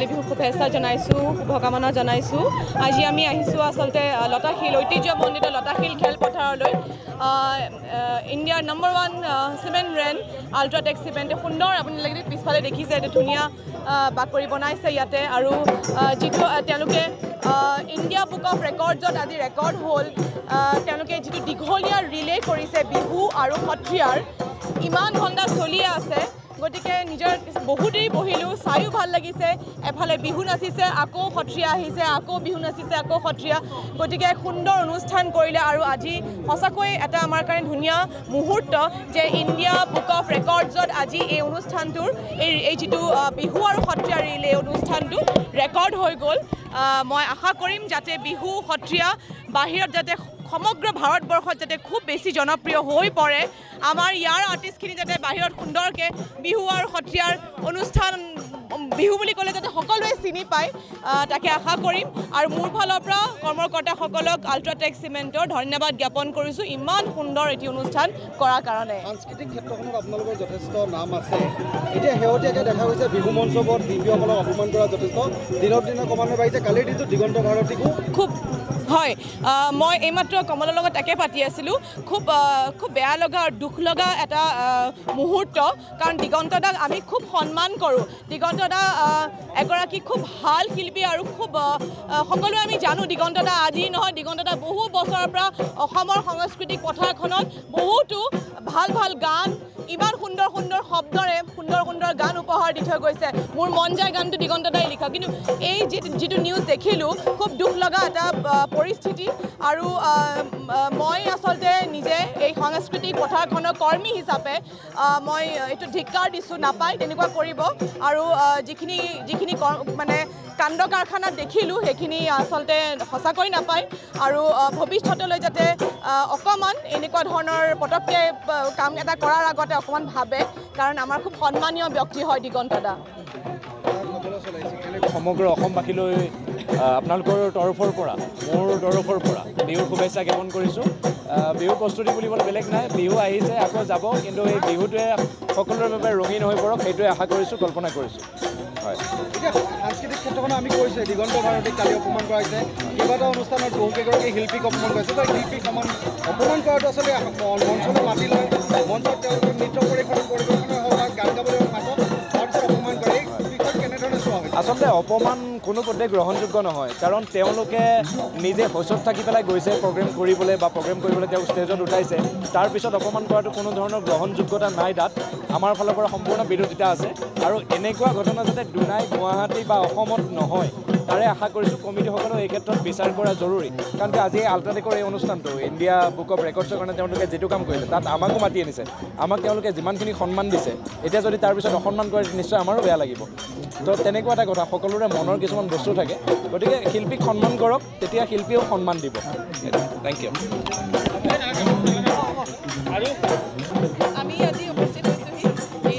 ৰঙালী বিহু শুভেচ্ছা জনাইছোঁ, শুভকামনা জনাইছোঁ। আজি আমি আহিছোঁ আচলতে লতাশিল ঐতিহ্যমণ্ডিত লতাশিল খেলপথাৰলৈ। ইণ্ডিয়াৰ নম্বৰ 1 চিমেণ্ট ব্ৰেণ্ড আল্ট্ৰাটেক চিমেণ্টে সুন্দৰ আপোনালোকে পিছফালে দেখিছে, এইটো ধুনীয়া বাকৰি বনাইছে ইয়াতে। আৰু যিটো তেওঁলোকে ইণ্ডিয়া বুক অফ ৰেকৰ্ডছত আজি ৰেকৰ্ড হ'ল, তেওঁলোকে যিটো দীঘলীয়া ৰিলে কৰিছে বিহু আৰু সত্ৰীয়াৰ, ইমান ঘণ্টা চলিয়ে আছে। গতিকে নিজৰ বহু দেৰি বহিলোঁ, চায়ো ভাল লাগিছে। এফালে বিহু নাচিছে, আকৌ সত্ৰীয়া আহিছে, আকৌ বিহু নাচিছে, আকৌ সত্ৰীয়া। গতিকে সুন্দৰ অনুষ্ঠান কৰিলে। আৰু আজি সঁচাকৈ এটা আমাৰ কাৰণে ধুনীয়া মুহূৰ্ত যে ইণ্ডিয়া বুক অফ ৰেকৰ্ডছত আজি এই অনুষ্ঠানটোৰ এই যিটো বিহু আৰু সত্ৰীয়া ৰিলে অনুষ্ঠানটো ৰেকৰ্ড হৈ গ'ল। মই আশা কৰিম যাতে বিহু সত্ৰীয়া বাহিৰত যাতে সমগ্ৰ ভাৰতবৰ্ষত যাতে খুব বেছি জনপ্ৰিয় হৈ পৰে, আমাৰ ইয়াৰ আৰ্টিষ্টখিনি যাতে বাহিৰত সুন্দৰকৈ বিহু আৰু সত্ৰীয়াৰ অনুষ্ঠান বিহু বুলি ক'লে যাতে সকলোৱে চিনি পায়, তাকে আশা কৰিম। আৰু মোৰ ফালৰ পৰা কৰ্মকৰ্তাসকলক আল্ট্ৰাটেক চিমেণ্টৰ ধন্যবাদ জ্ঞাপন কৰিছোঁ ইমান সুন্দৰ এটি অনুষ্ঠান কৰাৰ কাৰণে। সাংস্কৃতিক ক্ষেত্ৰখনত আপোনালোকৰ যথেষ্ট নাম আছে। এতিয়া শেহতীয়াকৈ দেখা গৈছে বিহু মঞ্চবোৰত শিল্পীসকলক অপমান কৰা যথেষ্ট দিনক দিনে ক্ৰমান্বয়ে বাঢ়িছে। কালিৰ দিনটো দিগন্ত ভাৰতীকো খুব হয়, মই এইমাত্ৰ কমলৰ লগত তাকে পাতি আছিলোঁ। খুব বেয়া লগা আৰু দুখ লগা এটা মুহূৰ্ত, কাৰণ দিগন্ত দাক আমি খুব সন্মান কৰোঁ। দিগন্ত দা এগৰাকী খুব ভাল শিল্পী আৰু খুব সকলোৱে আমি জানো দিগন্ত দা আজি নহয়, দিগন্ত দা বহু বছৰৰ পৰা অসমৰ সাংস্কৃতিক পথাৰখনত বহুতো ভাল ভাল গান, ইমান সুন্দৰ সুন্দৰ শব্দৰে সুন্দৰ সুন্দৰ গান উপহাৰ দি থৈ গৈছে। মোৰ মন যায় গানটো দিগন্ত দাই লিখা, কিন্তু এই যিটো নিউজ দেখিলোঁ খুব দুখ লগা এটা পৰিস্থিতি। আৰু মই আচলতে নিজে এই সাংস্কৃতিক পথাৰখনৰ কৰ্মী হিচাপে মই এইটো ধিক্কাৰ দিছোঁ, নাপায় তেনেকুৱা কৰিব। আৰু যিখিনি মানে কাণ্ড কাৰখানাত দেখিলোঁ সেইখিনি আচলতে সঁচাকৈ নাপায়। আৰু ভৱিষ্যতলৈ যাতে অকণমান এনেকুৱা ধৰণৰ পটককৈ কাম এটা কৰাৰ আগতে অকণমান ভাবে, কাৰণ আমাৰ খুব সন্মানীয় ব্যক্তি হয় দিগন্ত দা। সমগ্ৰ অসমবাসীলৈ আপোনালোকৰ তৰফৰ পৰা, মোৰ তৰফৰ পৰা বিহুৰ শুভেচ্ছা জ্ঞাপন কৰিছোঁ। বিহুৰ প্ৰস্তুতি বুলিবলৈ বেলেগ নাই, বিহু আহিছে আকৌ যাব, কিন্তু এই বিহুটোৱে সকলোৰে বাবে ৰঙীন হৈ পৰক সেইটোৱে আশা কৰিছোঁ, কল্পনা কৰিছোঁ। হয়, এতিয়া সাংস্কৃতিক ক্ষেত্ৰখনত আমি কৈছোঁ দিগন্ত ভাৰতীক কালি অপমান কৰা হৈছে। কেইবাটাও অনুষ্ঠানত বহুকেইগৰাকী শিল্পীক অপমান কৰিছে। তো শিল্পীক অপমান কৰাটো আচলতে মঞ্চলৈ মাতি লয়, মঞ্চত তেওঁলোকে নৃত্য পৰিৱেশনৰ হওক বা গান গাবলৈ মাতত তাৰপিছত অপমান কৰে। এই বিষয়ত কেনেধৰণে চোৱা হয়? আচলতে অপমান কোনোপধ্যে গ্ৰহণযোগ্য নহয়, কাৰণ তেওঁলোকে নিজে হোচত থাকি পেলাই গৈছে প্ৰগ্ৰেম কৰিবলৈ বা প্ৰগ্ৰেম কৰিবলৈ তেওঁ ষ্টেজত উঠাইছে। তাৰপিছত অপমান কৰাটো কোনো ধৰণৰ গ্ৰহণযোগ্যতা নাই। তাত আমাৰ ফালৰ পৰা সম্পূৰ্ণ বিৰোধিতা আছে। আৰু এনেকুৱা ঘটনা যাতে দুনাই গুৱাহাটী বা অসমত নহয় তাৰে আশা কৰিছোঁ কমিটিসকলেও এই ক্ষেত্ৰত বিচাৰ কৰা জৰুৰী। কাৰণ আজি আল্ট্ৰাটেকৰ এই অনুষ্ঠানটো ইণ্ডিয়া বুক অফ ৰেকৰ্ডছৰ কাৰণে তেওঁলোকে যিটো কাম কৰিছে তাত আমাকো মাতি আনিছে, আমাক তেওঁলোকে যিমানখিনি সন্মান দিছে, এতিয়া যদি তাৰপিছত অসন্মান কৰে নিশ্চয় আমাৰো বেয়া লাগিব। তো তেনেকুৱা এটা কথা, সকলোৰে মনৰ কিছুমান বস্তু থাকে। গতিকে শিল্পীক সন্মান কৰক, তেতিয়া শিল্পীয়েও সন্মান দিব। Thank you. আমি আজি উপস্থিত হৈছোঁহি এই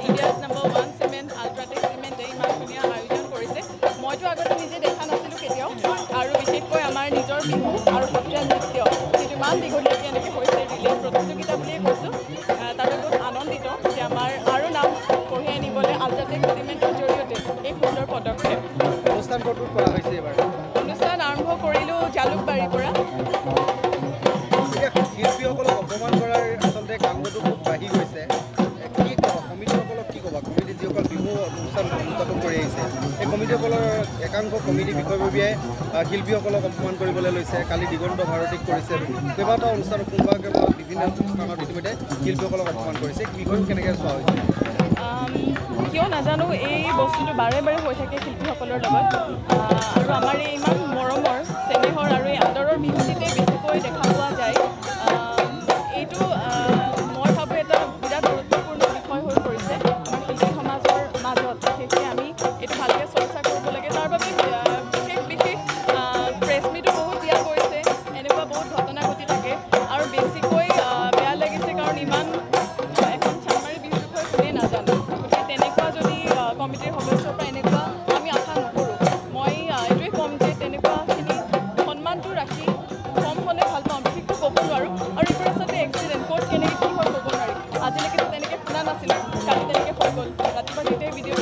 ইণ্ডিয়াজ নম্বৰ 1 চিমেণ্ট আল্ট্ৰাটেক চিমেণ্টে ইমান ধুনীয়া আয়োজন কৰিছে। মইতো আগতে নিজে দেখা নাছিলোঁ কেতিয়াও, আৰু বিশেষকৈ আমাৰ নিজৰ বিহু আৰু সত্ৰীয়া নৃত্য যিটো ইমান দীঘলীয়াকৈ এনেকৈ হৈছে ৰিলে প্ৰতিযোগিতা বুলিয়ে কৈছোঁ। তাতে বহুত আনন্দিত যে আমাৰ আৰু নাম কঢ়িয়াই নিবলৈ আল্ট্ৰাটেক চিমেণ্টৰ জৰিয়তে এই সুন্দৰ পদক্ষেপ। অনুষ্ঠান ক'ত কৰা হৈছে এইবাৰ? অনুষ্ঠান আৰম্ভ কৰিলোঁ জালুকবাৰীৰ পৰা। শিল্পীসকলক অপমান কৰাৰ আচলতে কাণ্ডটো খুব বাঢ়ি গৈছে। কি ক'বা কমিটিসকলক, কি ক'বা কমিটি যিসকল বিহু অনুষ্ঠান উদযাপন কৰি আহিছে, এই কমিটিসকলৰ একাংশ কমিটি বিষয়ববীয়াই শিল্পীসকলক অপমান কৰিবলৈ লৈছে। কালি দিগন্ত ভাৰতীক কৰিছে, কেইবাটাও অনুষ্ঠানত বিভিন্ন অনুষ্ঠানত ইতিমধ্যে শিল্পীসকলক অপমান কৰিছে। বিষয়টো কেনেকৈ চোৱা হৈছে? কিয় নাজানো, এই বস্তুটো বাৰে বাৰে হৈ থাকে শিল্পীসকলৰ লগত। আৰু আমাৰ এই ইমান মৰমৰ চেনেহৰ আৰু এই আদৰৰ বিহুটিতে বেছিকৈ দেখা পোৱা যায়। এইটো মই ভাবোঁ এটা বিৰাট গুৰুত্বপূৰ্ণ বিষয় হৈ পৰিছে আমাৰ শিল্পী সমাজৰ মাজত। বিশেষকৈ আমি এইটো ভালকৈ চৰ্চা কৰিব লাগে। তাৰ বাবে বিশেষ প্ৰেছ মিটো বহুত দিয়া গৈছে। এনেকুৱা বহুত ঘটনা ঘটি থাকে আৰু বেছিকৈ বেয়া লাগিছে, কাৰণ ইমান এখন চানমাৰী বিহুৰ বিষয়ে কোনে নাজানে। গতিকে তেনেকুৱা যদি কমিটিৰ সদস্যৰ পৰা এনেকুৱা আমি আশা নকৰোঁ। মই এইটোৱে ক'ম যে তেনেকুৱাখিনি সন্মানটো ৰাখি কম হ'লে ভাল পাওঁ, বিশেষকৈ ক'ব নোৱাৰোঁ। আৰু এইবোৰ আচলতে এক্সিডেণ্ট, ক'ত কেনেকৈ কি হয় ক'ব নোৱাৰি। আজিলৈকে তেনেকৈ শুনা নাছিলোঁ, কালি তেনেকৈ হৈ গ'ল। ৰাতিপুৱা তেতিয়াই ভিডিঅ'